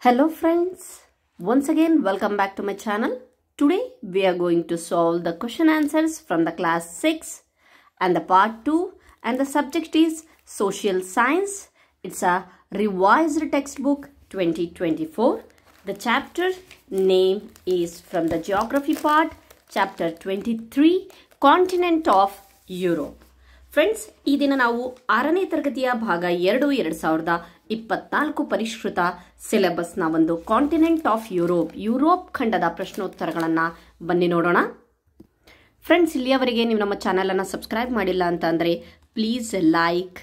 Hello friends, once again welcome back to my channel. Today we are going to solve the question answers from the class 6 and the part 2 and the subject is social science. It's a revised textbook 2024. The chapter name is from the geography part, chapter 23, continent of Europe. Friends ಈ ದಿನ ನಾವು 6ನೇ ತರಗತಿಯ ಭಾಗ 2024 ಪರಿಷ್ಕೃತ ಸಿಲೆಬಸ್ನ ಒಂದು continent of Europe ಖಂಡದ ಪ್ರಶ್ನೋತ್ತರಗಳನ್ನು ಬನ್ನಿ ನೋಡೋಣ. ಫ್ರೆಂಡ್ಸ್ ಇಲ್ಲಿಯವರೆಗೆ ನೀವು ನಮ್ಮ ಚಾನಲನ್ನು ಸಬ್ಸ್ಕ್ರೈಬ್ ಮಾಡಿಲ್ಲ ಅಂತ ಅಂದರೆ please like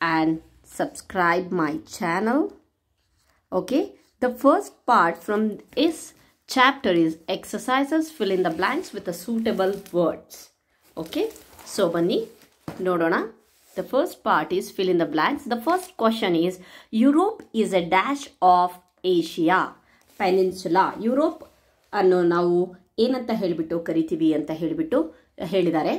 and subscribe my channel. Okay, the first part from this chapter is exercises fill in the blanks with a suitable words. Okay, so ಬನ್ನಿ ನೋಡೋಣ. The first part is fill in the blanks. The first question is Europe is a dash of Asia. Peninsula. Europe ಅನ್ನು ನಾವು ಏನಂತ ಹೇಳಿಬಿಟ್ಟು ಕರಿತೀವಿ ಅಂತ ಹೇಳಿದ್ದಾರೆ.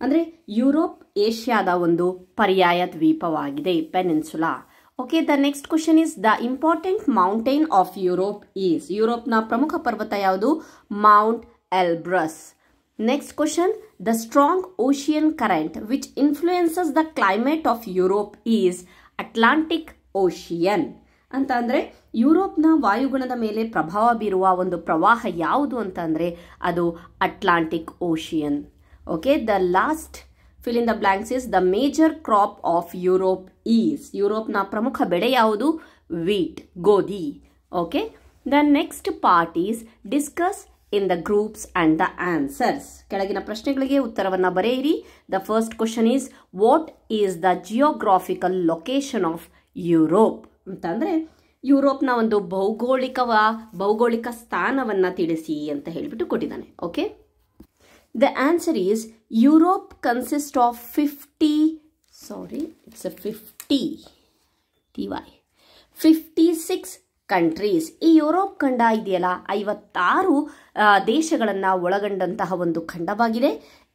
ಅಂದರೆ ಯುರೋಪ್ ಏಷ್ಯಾದ ಒಂದು ಪರ್ಯಾಯ ದ್ವೀಪವಾಗಿದೆ, peninsula. Okay, the next question is the important mountain of Europe is. ಯುರೋಪ್ನ ಪ್ರಮುಖ ಪರ್ವತ ಯಾವುದು? Mount Elbrus. Next question, the strong ocean current which influences the climate of Europe is Atlantic Ocean. ಅಂತ ಅಂದರೆ ಯುರೋಪ್ನ ವಾಯುಗುಣದ ಮೇಲೆ ಪ್ರಭಾವ ಬೀರುವ ಒಂದು ಪ್ರವಾಹ ಯಾವುದು ಅಂತ ಅಂದರೆ ಅದು Atlantic Ocean. Okay, the last fill in the blanks is the major crop of Europe is. ಯುರೋಪ್ನ ಪ್ರಮುಖ ಬೆಳೆ ಯಾವುದು? ವೀಟ್, ಗೋಧಿ. Okay, the next part is discuss in the groups and the answers. ಕೆಳಗಿನ ಪ್ರಶ್ನೆಗಳಿಗೆ ಉತ್ತರವನ್ನು ಬರೆಯಿರಿ. The first question is what is the geographical location of Europe? ಅಂತಂದ್ರೆ ಯುರೋಪ್ನ ಒಂದು ಭೌಗೋಳಿಕ ಸ್ಥಾನವನ್ನ ತಿಳಿಸಿ ಅಂತ ಹೇಳಿಬಿಟ್ಟು ಕೊಟ್ಟಿದ್ದಾನೆ. Okay, the answer is Europe consists of 56 countries. ಈ ಯುರೋಪ್ ಖಂಡ ಇದೆಯಲ್ಲ 56 ದೇಶಗಳನ್ನು ಒಳಗೊಂಡಂತಹ ಒಂದು ಖಂಡವಾಗಿದೆ.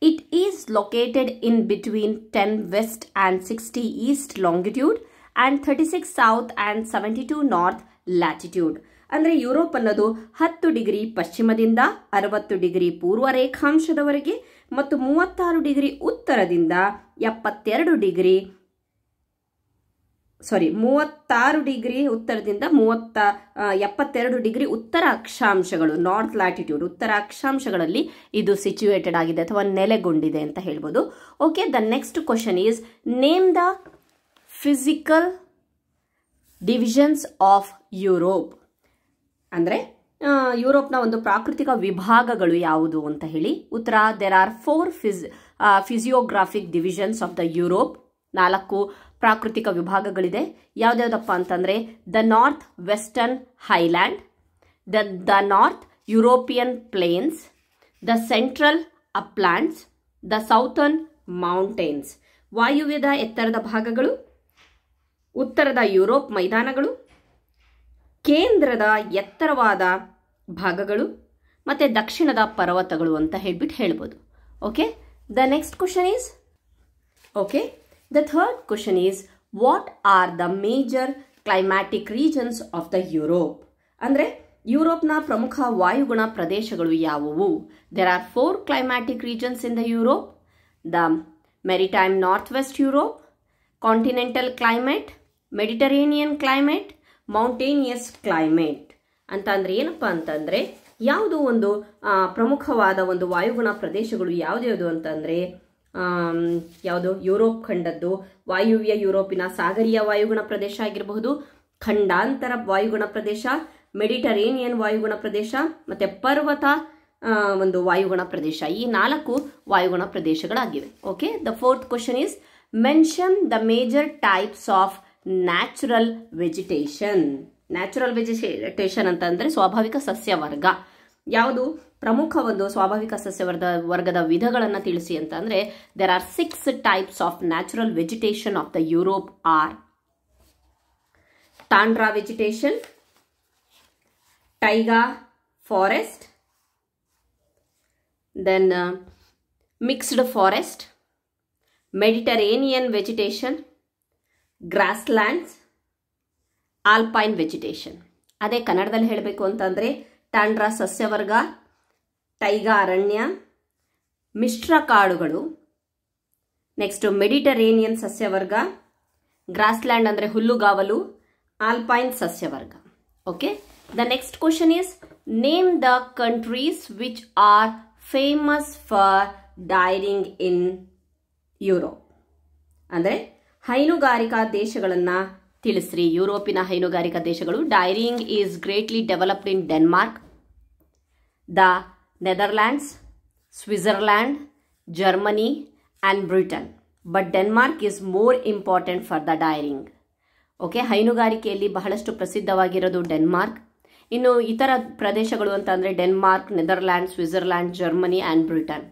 It is located in between 10 west and 60 east longitude and 36 south and 72 north latitude. ಅಂದರೆ ಯುರೋಪ್ ಅನ್ನೋದು 10 ಡಿಗ್ರಿ ಪಶ್ಚಿಮದಿಂದ 60 ಡಿಗ್ರಿ ಪೂರ್ವ ರೇಖಾಂಶದವರೆಗೆ ಮತ್ತು 36 ಡಿಗ್ರಿ ಉತ್ತರದಿಂದ 76 ಡಿಗ್ರಿ ಉತ್ತರದಿಂದ 72 ಡಿಗ್ರಿ ಉತ್ತರ ಅಕ್ಷಾಂಶಗಳು, ನಾರ್ತ್ ಲ್ಯಾಟಿಟ್ಯೂಡ್, ಉತ್ತರ ಅಕ್ಷಾಂಶಗಳಲ್ಲಿ ಇದು ಸಿಚುವೇಟೆಡ್ ಆಗಿದೆ ಅಥವಾ ನೆಲೆಗೊಂಡಿದೆ ಅಂತ ಹೇಳ್ಬೋದು. Okay, the next question is name the physical divisions of Europe. ಅಂದರೆ ಯುರೋಪ್ನ ಒಂದು ಪ್ರಾಕೃತಿಕ ವಿಭಾಗಗಳು ಯಾವುದು ಅಂತ ಹೇಳಿ. ಉತ್ತರ, there are 4 physiographic divisions of the Europe. 4 ಪ್ರಾಕೃತಿಕ ವಿಭಾಗಗಳಿದೆ. ಯಾವ್ದ್ಯಾವ್ದಪ್ಪ ಅಂತಂದರೆ the north western highland, the north European plains, the central uplands, the southern mountains. ವಾಯುವ್ಯದ ಎತ್ತರದ ಭಾಗಗಳು, ಉತ್ತರದ ಯುರೋಪ್ ಮೈದಾನಗಳು, ಕೇಂದ್ರದ ಎತ್ತರವಾದ ಭಾಗಗಳು ಮತ್ತು ದಕ್ಷಿಣದ ಪರ್ವತಗಳು ಅಂತ ಹೇಳ್ಬೋದು. Okay, the next question is the third question is what are the major climatic regions of the Europe? ಅಂದರೆ ಯುರೋಪ್ನ ಪ್ರಮುಖ ವಾಯುಗುಣ ಪ್ರದೇಶಗಳು ಯಾವುವು? There are 4 climatic regions in the Europe. The maritime northwest Europe, continental climate, Mediterranean climate, mountainous climate. ಅಂತ ಅಂದ್ರೆ ಏನಪ್ಪ ಅಂತಂದ್ರೆ ಯಾವುದು ಒಂದು ಪ್ರಮುಖವಾದ ಒಂದು ವಾಯುಗುಣ ಪ್ರದೇಶಗಳು ಯಾವ್ದು ಅಂತಂದ್ರೆ ಯಾವುದು? ಯುರೋಪ್ ಖಂಡದ್ದು ವಾಯುವ್ಯ ಯುರೋಪಿನ ಸಾಗರೀಯ ವಾಯುಗುಣ ಪ್ರದೇಶ ಆಗಿರಬಹುದು, ಖಂಡಾಂತರ ವಾಯುಗುಣ ಪ್ರದೇಶ, ಮೆಡಿಟರೇನಿಯನ್ ವಾಯುಗುಣ ಪ್ರದೇಶ ಮತ್ತೆ ಪರ್ವತ ಒಂದು ವಾಯುಗುಣ ಪ್ರದೇಶ. ಈ 4 ವಾಯುಗುಣ ಪ್ರದೇಶಗಳಾಗಿವೆ. Okay, the fourth question is mention the major types of natural vegetation. Natural vegetation ಅಂತಂದ್ರೆ ಸ್ವಾಭಾವಿಕ ಸಸ್ಯವರ್ಗ. ಯಾವುದು ಪ್ರಮುಖ ಒಂದು ಸ್ವಾಭಾವಿಕ ಸಸ್ಯವರ್ಗದ ವಿಧಗಳನ್ನು ತಿಳಿಸಿ ಅಂತ ಅಂದರೆ there are 6 types of natural vegetation of the Europe are tundra vegetation, taiga forest, then mixed forest, Mediterranean vegetation, grasslands, alpine vegetation. ಅದೇ ಕನ್ನಡದಲ್ಲಿ ಹೇಳಬೇಕು ಅಂತಂದರೆ ಟ್ಯಾಂಡ್ರಾ ಸಸ್ಯವರ್ಗ, ಟೈಗಾ ಅರಣ್ಯ, ಮಿಶ್ರ ಕಾಡುಗಳು, ನೆಕ್ಸ್ಟ್ ಮೆಡಿಟರೇನಿಯನ್ ಸಸ್ಯವರ್ಗ, ಗ್ರಾಸ್ಲ್ಯಾಂಡ್ ಅಂದರೆ ಹುಲ್ಲುಗಾವಲು, ಆಲ್ಪೈನ್ ಸಸ್ಯವರ್ಗ. Okay, the next question is name the countries which are famous for dairying in Europe. ಅಂದರೆ ಹೈನುಗಾರಿಕಾ ದೇಶಗಳನ್ನು ತಿಳಿಸ್ರಿ. ಯುರೋಪಿನ ಹೈನುಗಾರಿಕಾ ದೇಶಗಳು. Dairying is greatly developed in Denmark, the Netherlands, Switzerland, Germany and Britain. But Denmark is more important for the dairying. Okay, ಹೈನುಗಾರಿಕೆಯಲ್ಲಿ ಬಹಳಷ್ಟು ಪ್ರಸಿದ್ಧವಾಗಿರೋದು ಡೆನ್ಮಾರ್ಕ್. ಇನ್ನು ಇತರ ಪ್ರದೇಶಗಳು ಅಂತ ಅಂದರೆ Denmark, Netherland, Switzerland, Germany and Britain.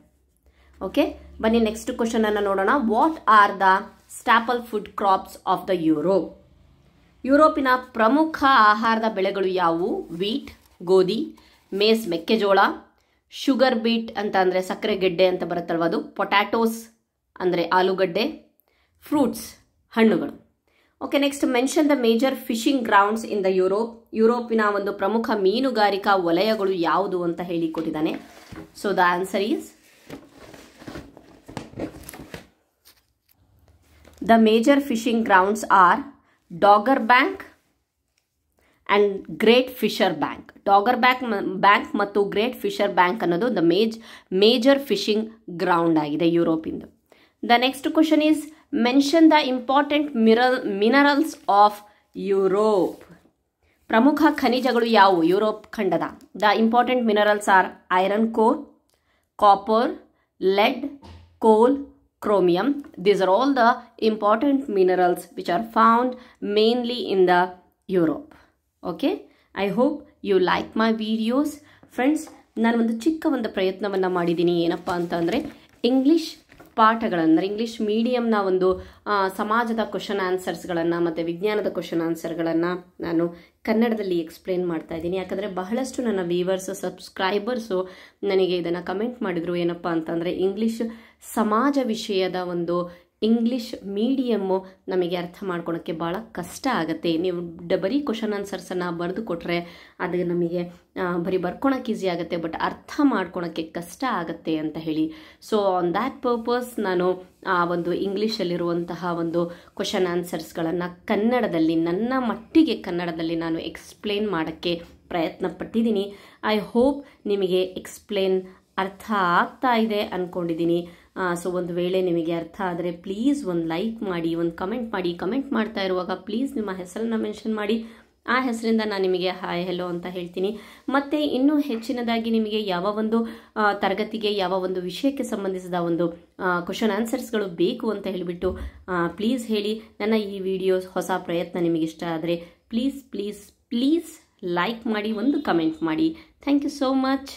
Okay, ಬನ್ನಿ ನೆಕ್ಸ್ಟ್ ಕ್ವಶನ್ ಅನ್ನು ನೋಡೋಣ. What are the staple food crops of the Europe. ಯುರೋಪಿನ ಪ್ರಮುಖ ಆಹಾರದ ಬೆಳೆಗಳು ಯಾವುವು? ವೀಟ್ ಗೋಧಿ, ಮೇಸ್ ಮೆಕ್ಕೆಜೋಳ, ಶುಗರ್ ಬೀಟ್ ಅಂತ ಅಂದರೆ ಸಕ್ಕರೆ ಗೆಡ್ಡೆ ಅಂತ ಬರುತ್ತಲ್ವ ಅದು, ಪೊಟ್ಯಾಟೋಸ್ ಅಂದರೆ ಆಲೂಗಡ್ಡೆ, ಫ್ರೂಟ್ಸ್ ಹಣ್ಣುಗಳು. Okay, next mention the major fishing grounds in the Europe. ಯುರೋಪಿನ ಒಂದು ಪ್ರಮುಖ ಮೀನುಗಾರಿಕಾ ವಲಯಗಳು ಯಾವುದು ಅಂತ ಹೇಳಿ ಕೊಟ್ಟಿದ್ದಾನೆ. So the answer is the major fishing grounds are Dogger Bank and Great Fisher Bank. Dogger Bank ಮತ್ತು ಗ್ರೇಟ್ ಫಿಶರ್ ಬ್ಯಾಂಕ್ ಅನ್ನೋದು ದ ಮೇಜರ್ ಫಿಶಿಂಗ್ ಗ್ರೌಂಡ್ ಆಗಿದೆ ಯುರೋಪಿಂದು. The next question is mention the important minerals of Europe. ಪ್ರಮುಖ ಖನಿಜಗಳು ಯಾವುವು Europe ಖಂಡದ? The important minerals R iron core, copper, lead, coal, chromium. These are all the important minerals which are found mainly in the Europe. Okay, I hope you like my videos. Friends, ನಾನು ಒಂದು ಚಿಕ್ಕ ಒಂದು ಪ್ರಯತ್ನವನ್ನು ಮಾಡಿದ್ದೀನಿ. ಏನಪ್ಪ ಅಂತಂದರೆ English ಪಾಠಗಳನ್ನು, English ಮೀಡಿಯಂನ ಒಂದು ಸಮಾಜದ ಕ್ವಶನ್ ಆನ್ಸರ್ಸ್ಗಳನ್ನು ಮತ್ತು ವಿಜ್ಞಾನದ ಕ್ವಶನ್ ಆನ್ಸರ್ಗಳನ್ನು ನಾನು ಕನ್ನಡದಲ್ಲಿ ಎಕ್ಸ್ಪ್ಲೇನ್ ಮಾಡ್ತಾ ಇದ್ದೀನಿ. ಯಾಕಂದರೆ ಬಹಳಷ್ಟು ನನ್ನ ವ್ಯೂವರ್ಸು, ಸಬ್ಸ್ಕ್ರೈಬರ್ಸು ನನಗೆ ಇದನ್ನು ಕಮೆಂಟ್ ಮಾಡಿದರು. ಏನಪ್ಪ ಅಂತಂದರೆ ಇಂಗ್ಲಿಷ್ ಸಮಾಜ ವಿಷಯದ ಒಂದು ಇಂಗ್ಲಿಷ್ ಮೀಡಿಯಮ್ಮು ನಮಗೆ ಅರ್ಥ ಮಾಡ್ಕೊಳಕ್ಕೆ ಭಾಳ ಕಷ್ಟ ಆಗುತ್ತೆ. ನೀವು ಬರೀ ಕ್ವಶನ್ ಆನ್ಸರ್ಸನ್ನು ಬರೆದು ಕೊಟ್ಟರೆ ಅದು ನಮಗೆ ಬರೀ ಬರ್ಕೊಳಕ್ಕೆ ಈಸಿ ಆಗುತ್ತೆ, ಬಟ್ ಅರ್ಥ ಮಾಡ್ಕೊಳಕ್ಕೆ ಕಷ್ಟ ಆಗುತ್ತೆ ಅಂತ ಹೇಳಿ. ಸೊ ಆನ್ ದ್ಯಾಟ್ ಪರ್ಪಸ್ ನಾನು ಆ ಒಂದು ಇಂಗ್ಲೀಷಲ್ಲಿರುವಂತಹ ಒಂದು ಕ್ವಶನ್ ಆನ್ಸರ್ಸ್ಗಳನ್ನು ಕನ್ನಡದಲ್ಲಿ, ನನ್ನ ಮಟ್ಟಿಗೆ ಕನ್ನಡದಲ್ಲಿ ನಾನು ಎಕ್ಸ್ಪ್ಲೇನ್ ಮಾಡೋಕ್ಕೆ ಪ್ರಯತ್ನ ಪಟ್ಟಿದ್ದೀನಿ. ಐ ಹೋಪ್ ನಿಮಗೆ ಎಕ್ಸ್ಪ್ಲೇನ್ ಅರ್ಥ ಆಗ್ತಾ ಇದೆ ಅಂದ್ಕೊಂಡಿದ್ದೀನಿ. ಸೊ ಒಂದು ವೇಳೆ ನಿಮಗೆ ಅರ್ಥ ಆದರೆ ಪ್ಲೀಸ್ ಒಂದು ಲೈಕ್ ಮಾಡಿ, ಒಂದು ಕಮೆಂಟ್ ಮಾಡಿ. ಕಮೆಂಟ್ ಮಾಡ್ತಾ ಇರುವಾಗ ಪ್ಲೀಸ್ ನಿಮ್ಮ ಹೆಸರನ್ನು ಮೆನ್ಷನ್ ಮಾಡಿ. ಆ ಹೆಸರಿಂದ ನಾನು ನಿಮಗೆ ಹಾಯ್ ಹೆಲೋ ಅಂತ ಹೇಳ್ತೀನಿ. ಮತ್ತು ಇನ್ನೂ ಹೆಚ್ಚಿನದಾಗಿ ನಿಮಗೆ ಯಾವ ಒಂದು ತರಗತಿಗೆ, ಯಾವ ಒಂದು ವಿಷಯಕ್ಕೆ ಸಂಬಂಧಿಸಿದ ಒಂದು ಕ್ವಶನ್ ಆನ್ಸರ್ಸ್ಗಳು ಬೇಕು ಅಂತ ಹೇಳಿಬಿಟ್ಟು ಪ್ಲೀಸ್ ಹೇಳಿ. ನನ್ನ ಈ ವಿಡಿಯೋಸ್ ಹೊಸ ಪ್ರಯತ್ನ ನಿಮಗೆ ಇಷ್ಟ ಆದರೆ ಪ್ಲೀಸ್ ಪ್ಲೀಸ್ ಪ್ಲೀಸ್ ಲೈಕ್ ಮಾಡಿ, ಒಂದು ಕಮೆಂಟ್ ಮಾಡಿ. Thank you so much.